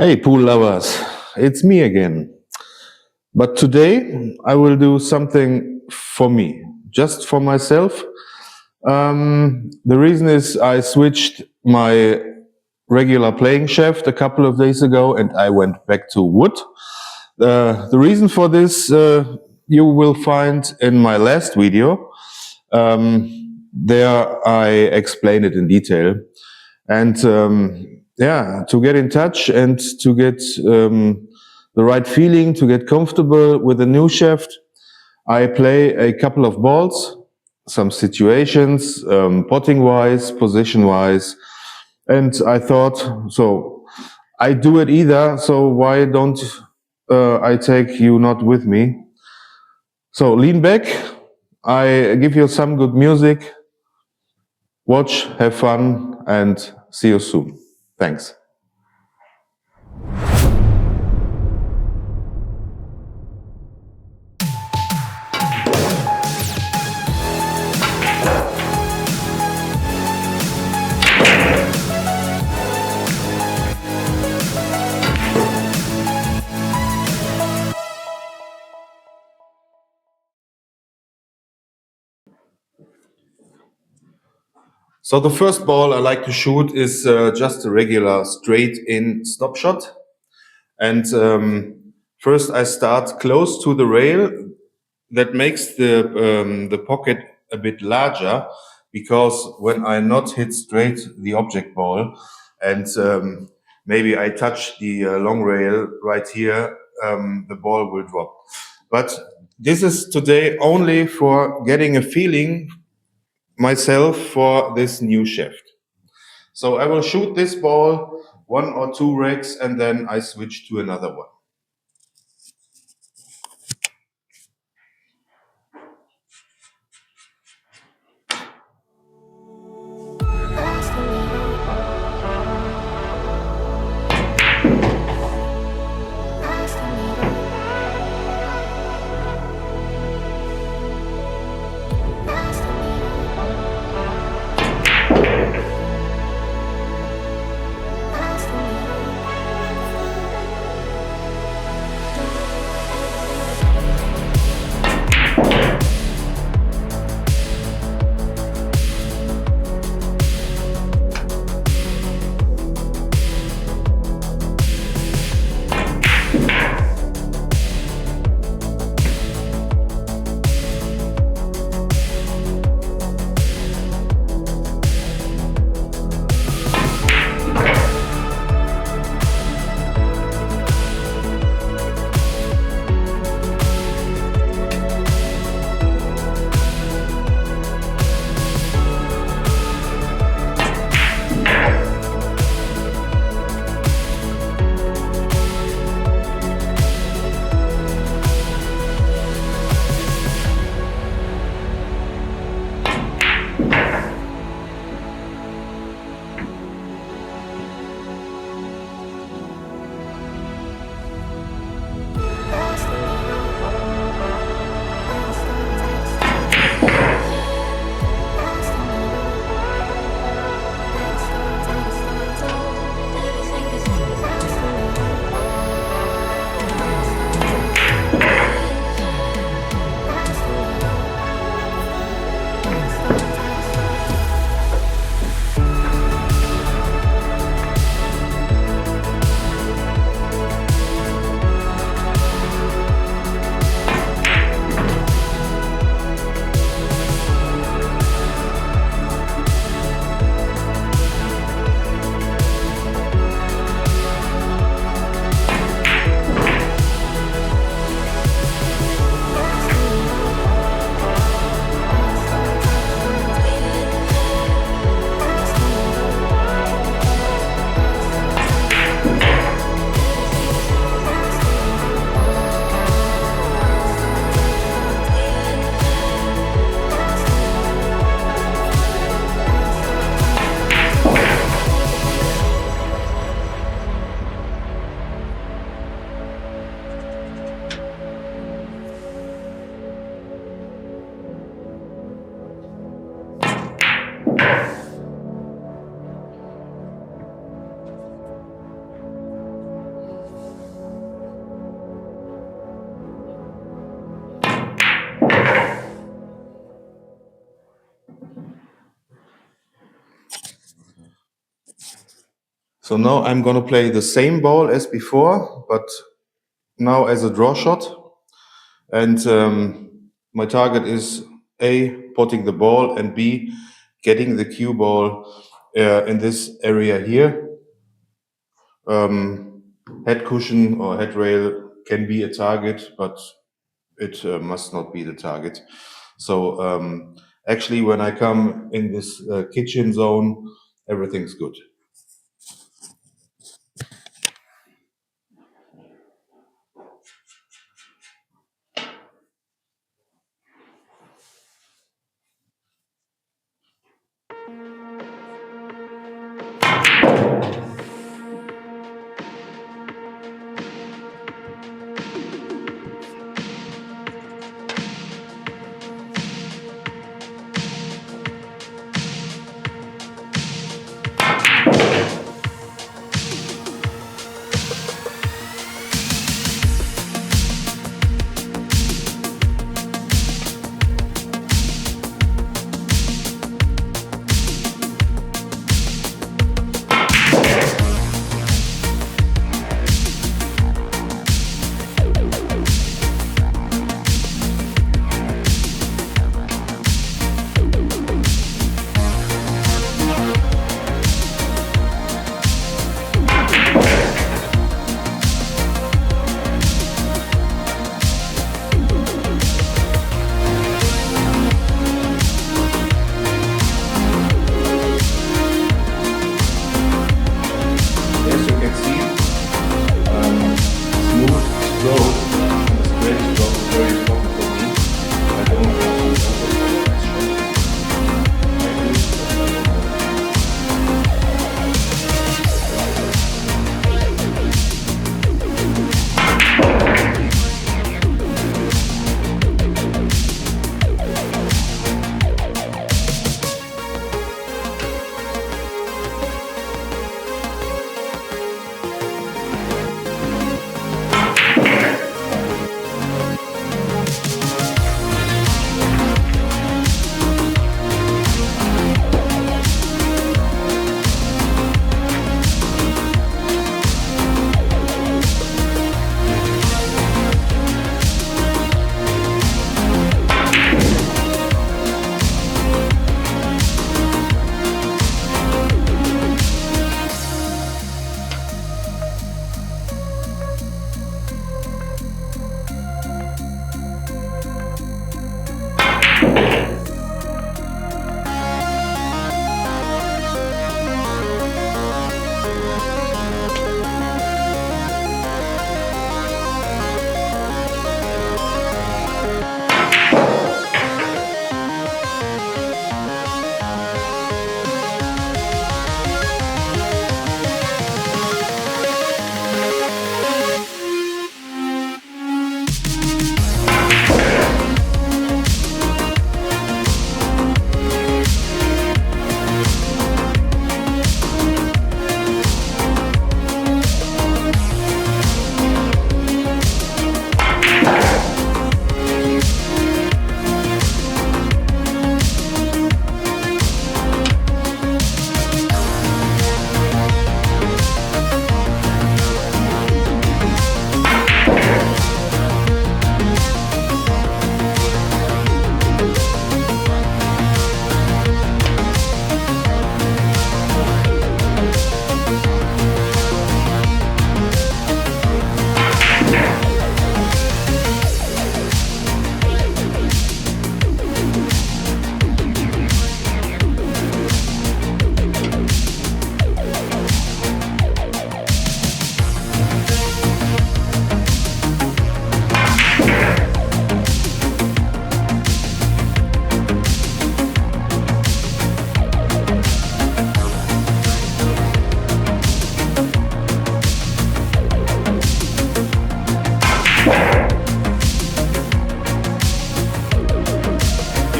Hey, pool lovers, it's me again. But today I will do something for me, just for myself. The reason is I switched my regular playing shaft a couple of days ago and I went back to wood. The reason for this you will find in my last video. There I explain it in detail. And to get in touch and to get the right feeling, to get comfortable with the new shaft, I play a couple of balls, some situations, potting wise, position wise. And I thought, so I do it either, so why don't I take you not with me? So lean back, I give you some good music, watch, have fun, and see you soon. Thanks. So the first ball I like to shoot is just a regular straight in stop shot. And first I start close to the rail. That makes the pocket a bit larger because when I not hit straight the object ball and maybe I touch the long rail right here, the ball will drop. But this is today only for getting a feeling myself for this new shaft. So I will shoot this ball 1 or 2 racks and then I switch to another one. So now I'm gonna play the same ball as before, but now as a draw shot. And my target is A, potting the ball, and B, getting the cue ball in this area here. Head cushion or head rail can be a target, but it must not be the target. So actually, when I come in this kitchen zone, everything's good. As you can see, smooth stroke and a straight stroke is very important for me. I don't want to overplay this shot. I do.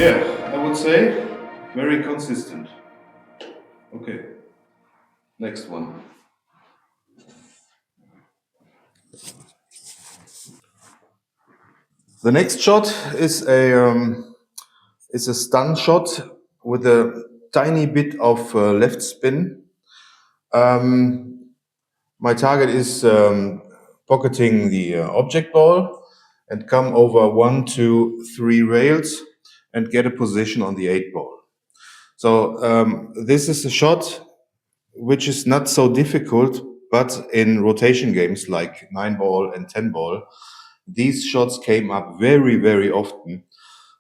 Yeah, I would say very consistent. Okay, next one. The next shot is a stun shot with a tiny bit of left spin. My target is pocketing the object ball and come over 1, 2, 3 rails and get a position on the 8 ball. So this is a shot which is not so difficult, but in rotation games like 9 ball and 10 ball, these shots came up very, very often.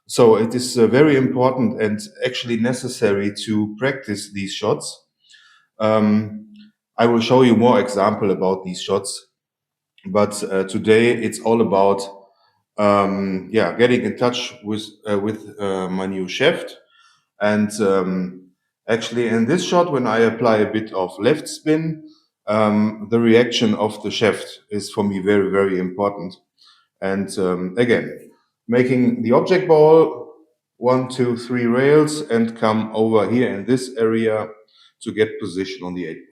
So it is very important and actually necessary to practice these shots. I will show you more example about these shots, but today it's all about getting in touch with my new shaft. And actually, in this shot, when I apply a bit of left spin, the reaction of the shaft is for me very, very important. And again, making the object ball 1, 2, 3 rails and come over here in this area to get position on the 8 ball.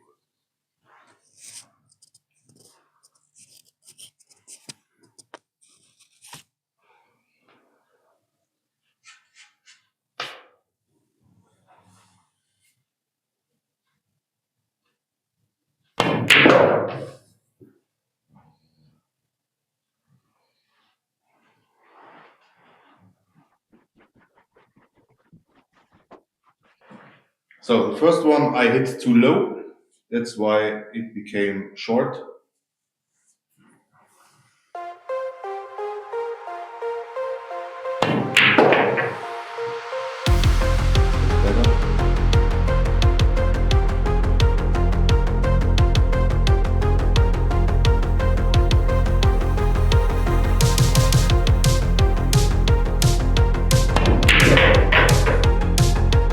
So the first one I hit too low. That's why it became short. Better.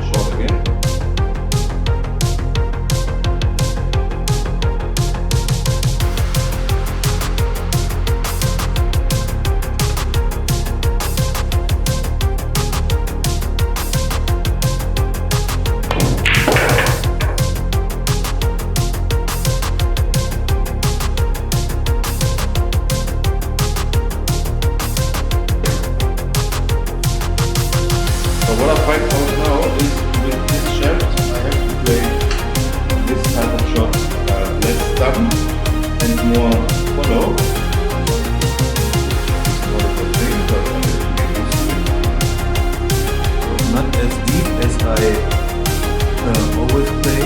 Short again. So what I find out now is with this shaft, I have to play this type of shot less stun and more follow. It's not a good thing, but I have to get used to it. So it's not as deep as I always play.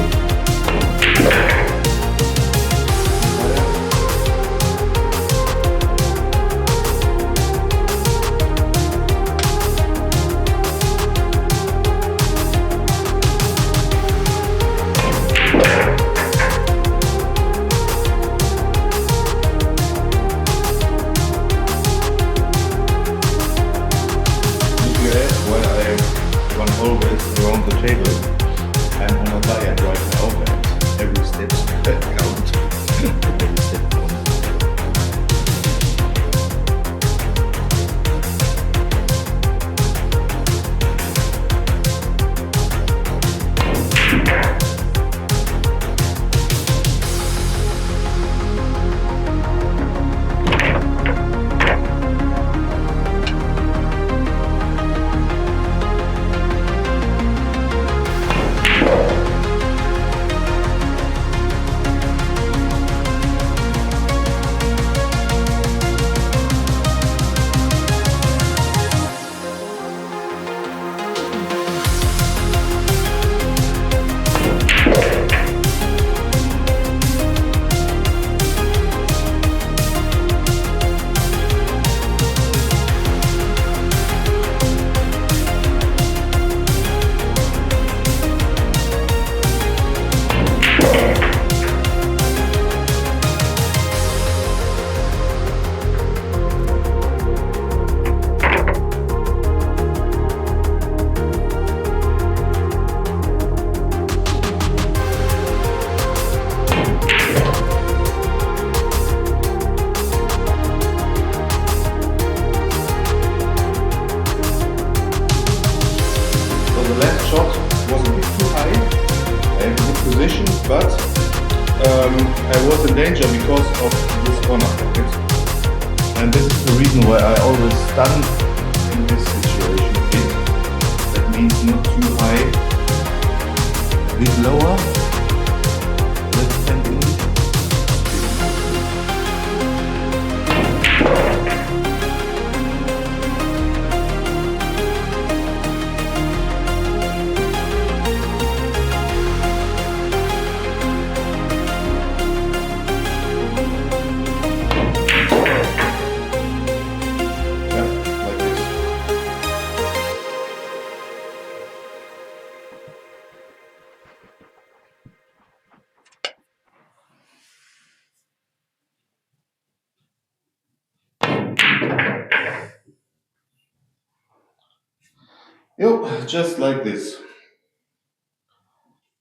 Why I run always around the table. I'm on a diet right now, and every step counts. Every step counts. The last shot was a bit too high. I have a good position, but I was in danger because of this corner pocket. And this is the reason why I always stun in this situation. That means not too high, a bit lower. Let's stand in. Yep, just like this.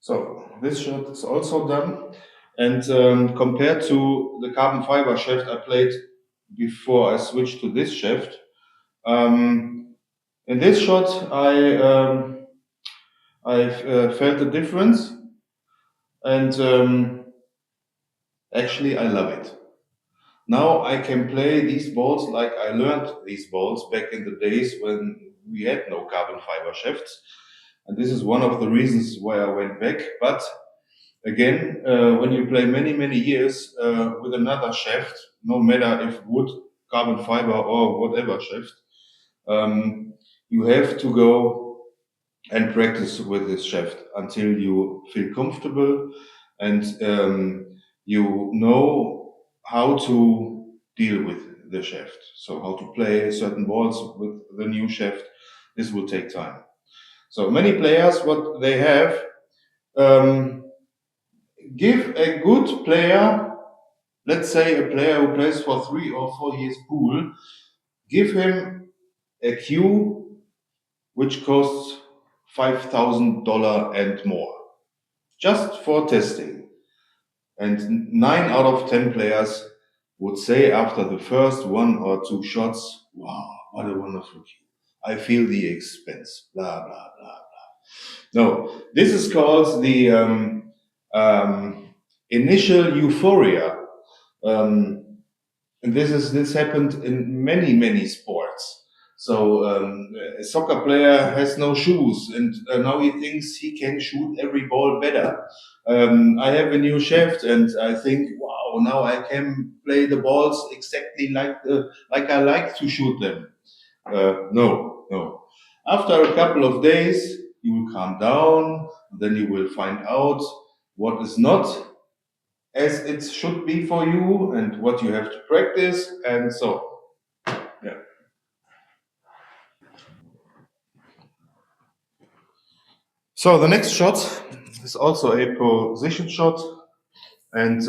So this shot is also done. And compared to the carbon fiber shaft I played before I switched to this shaft, in this shot I felt the difference, and actually I love it. Now I can play these balls like I learned these balls back in the days when we had no carbon fiber shafts. And this is one of the reasons why I went back. But again, when you play many, many years with another shaft, no matter if wood, carbon fiber, or whatever shaft, you have to go and practice with this shaft until you feel comfortable and you know how to deal with the shaft. So how to play certain balls with the new shaft. This will take time. So many players, what they have, um, give a good player, let's say a player who plays for 3 or 4 years pool, give him a cue which costs $5,000 and more, just for testing. And 9 out of 10 players would say after the first 1 or 2 shots, wow, what a wonderful cue. I feel the expense, blah, blah, blah. No, this is called the initial euphoria. Um, and this happened in many sports. So a soccer player has no shoes, and now he thinks he can shoot every ball better. I have a new shaft, and I think, wow, now I can play the balls exactly like I like to shoot them. No, no. After a couple of days, you will calm down. Then you will find out what is not as it should be for you and what you have to practice, and so yeah. So the next shot is also a position shot, and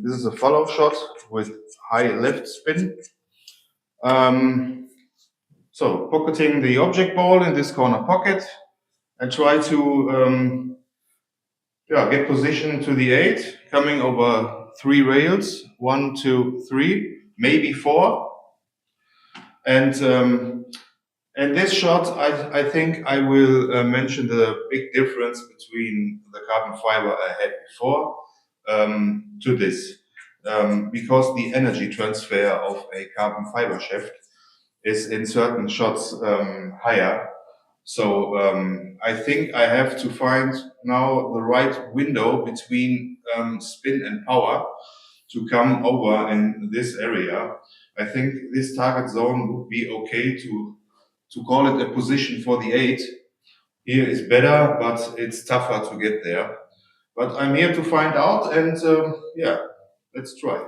this is a follow shot with high left spin. So pocketing the object ball in this corner pocket and try to get position to the 8, coming over 3 rails, 1, 2, 3, maybe 4, and this shot, I think I will mention the big difference between the carbon fiber I had before to this, because the energy transfer of a carbon fiber shaft is in certain shots higher. So I think I have to find now the right window between spin and power to come over in this area. I think this target zone would be okay to call it a position for the 8. Here is better, but it's tougher to get there. But I'm here to find out, and let's try.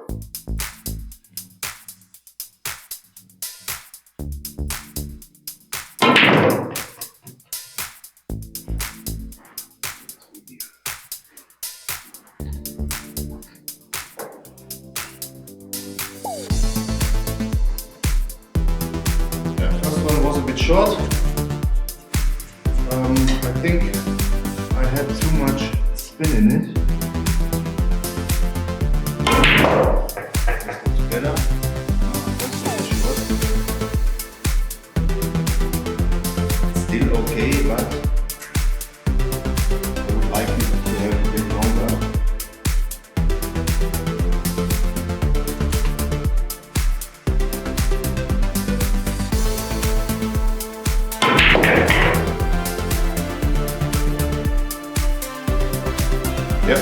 Yeah, first one was a bit short. I think I had too much spin in it. This looks better. Also a short. Still okay, but I would like it to have a bit longer. Yep.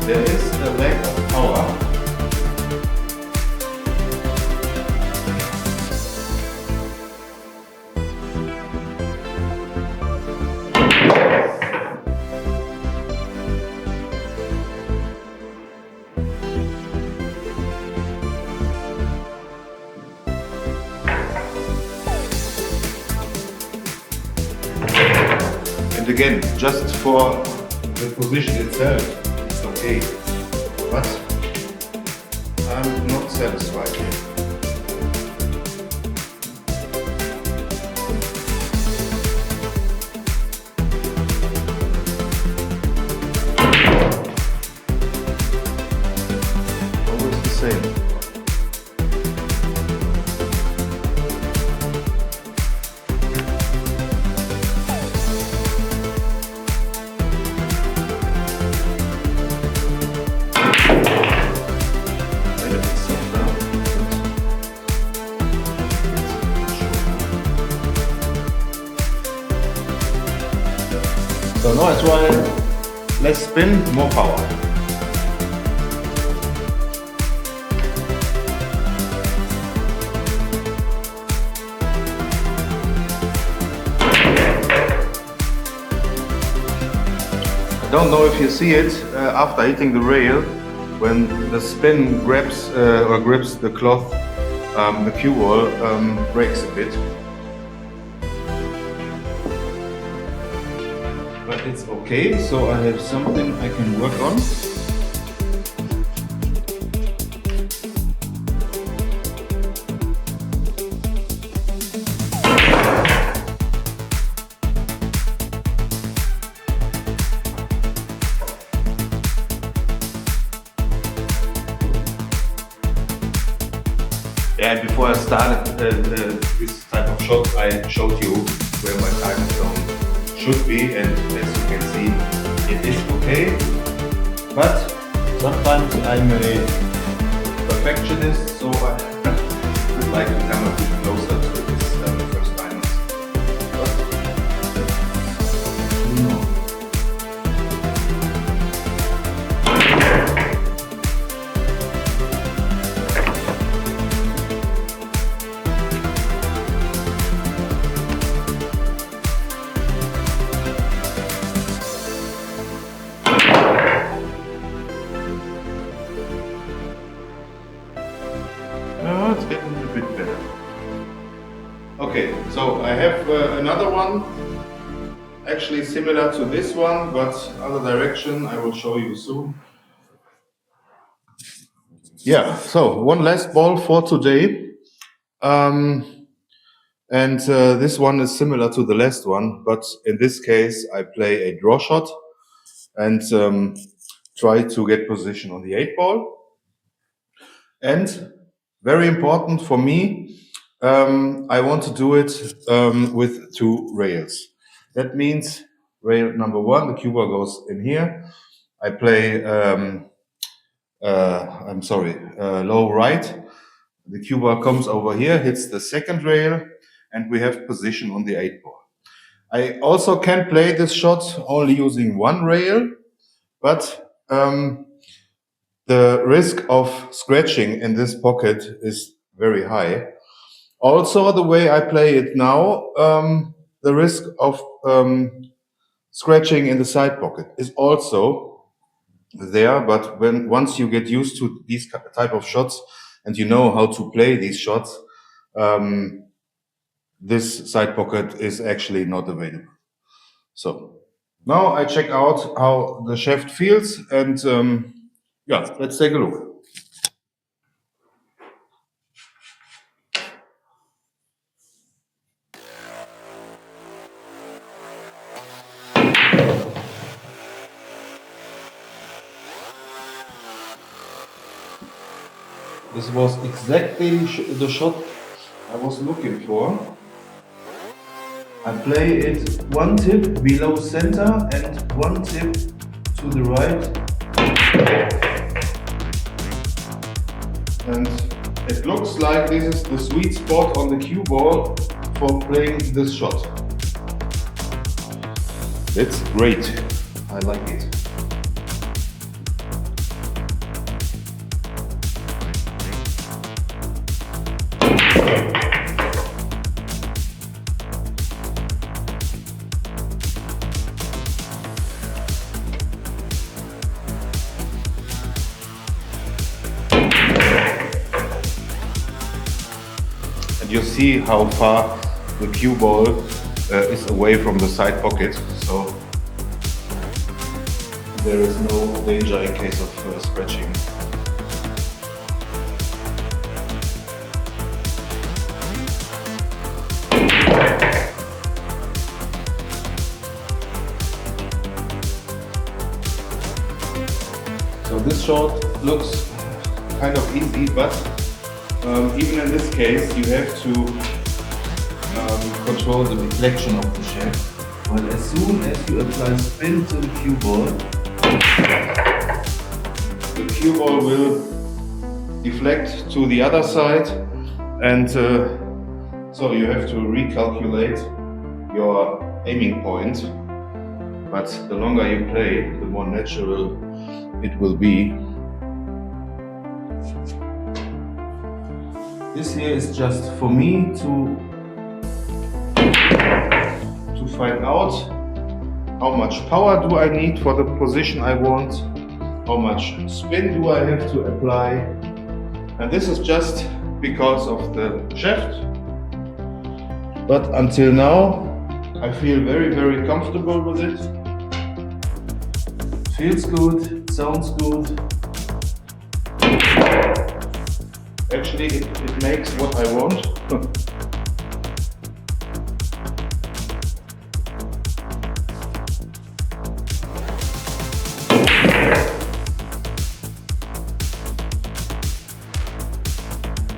There is a lack of power. And again, just for the position itself, it's okay. But I'm not satisfied here. while less spin, more power. I don't know if you see it after hitting the rail, when the spin grabs or grips the cloth, the cue ball breaks a bit. But it's okay, so I have something I can work on. Yeah, before I started this type of shot, I showed you where my time zone should be, and as you can see, it is okay. But sometimes I'm a perfectionist, so I would like to come a bit closer to this first timers. But no. It's getting a bit better. Okay, so I have another one, actually similar to this one, but other direction. I will show you soon. Yeah, so one last ball for today. This one is similar to the last one, but in this case I play a draw shot and try to get position on the 8 ball. And very important for me, I want to do it with 2 rails. That means rail number 1, the cue ball goes in here. I play, low right. The cue ball comes over here, hits the second rail, and we have position on the 8 ball. I also can play this shot only using 1 rail, but the risk of scratching in this pocket is very high. Also, the way I play it now, the risk of scratching in the side pocket is also there, but once you get used to these type of shots and you know how to play these shots, this side pocket is actually not available. So now I check out how the shaft feels, and yeah, let's take a look. This was exactly the shot I was looking for. I play it 1 tip below center and 1 tip to the right. And it looks like this is the sweet spot on the cue ball for playing this shot. It's great. I like it. And you see how far the cue ball is away from the side pocket, so there is no danger in case of scratching. So this shot looks kind of easy, but even in this case you have to control the deflection of the shaft. Well, as soon as you apply spin to the cue ball will deflect to the other side, and so you have to recalculate your aiming point. but the longer you play, the more natural it will be. This here is just for me to find out how much power do I need for the position I want, how much spin do I have to apply, and this is just because of the shaft. But until now I feel very comfortable with it. It feels good, it sounds good. Actually it makes what I want.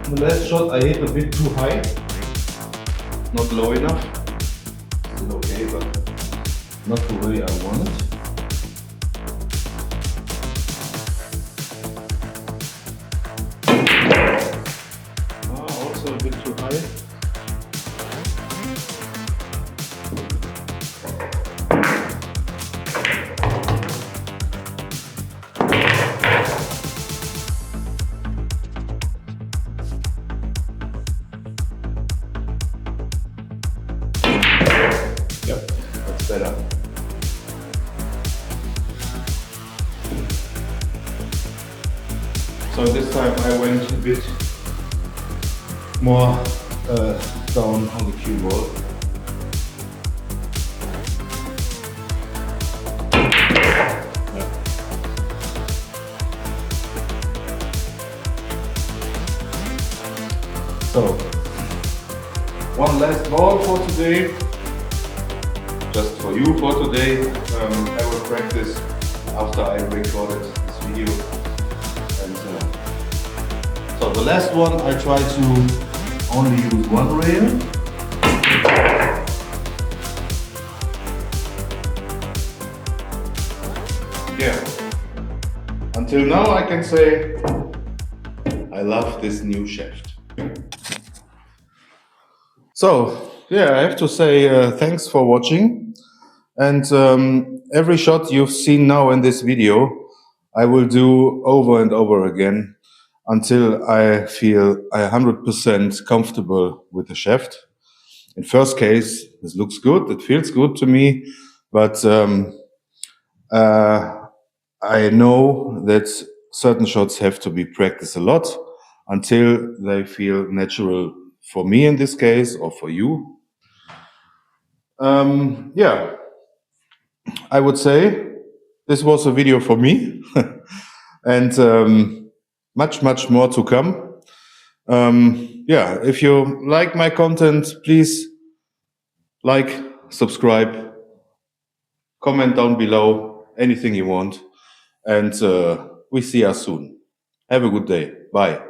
The last shot I hit a bit too high, not low enough. Still okay, but not the way I want it. Also a bit too high. Yep, that's better. So this time I went a bit more down on the cue ball. Yeah. So, one last ball for today. Just for you for today. I will practice after I recorded this video. And so the last one I try to only use one rail. Yeah. Until now I can say I love this new shaft. So yeah, I have to say thanks for watching. And every shot you've seen now in this video I will do over and over again until I feel 100% comfortable with the shaft. In first case, this looks good, it feels good to me, but I know that certain shots have to be practiced a lot until they feel natural for me in this case, or for you. Yeah, I would say this was a video for me and much more to come. Yeah, if you like my content, please like, subscribe, comment down below, anything you want, and we see us soon. Have a good day. Bye.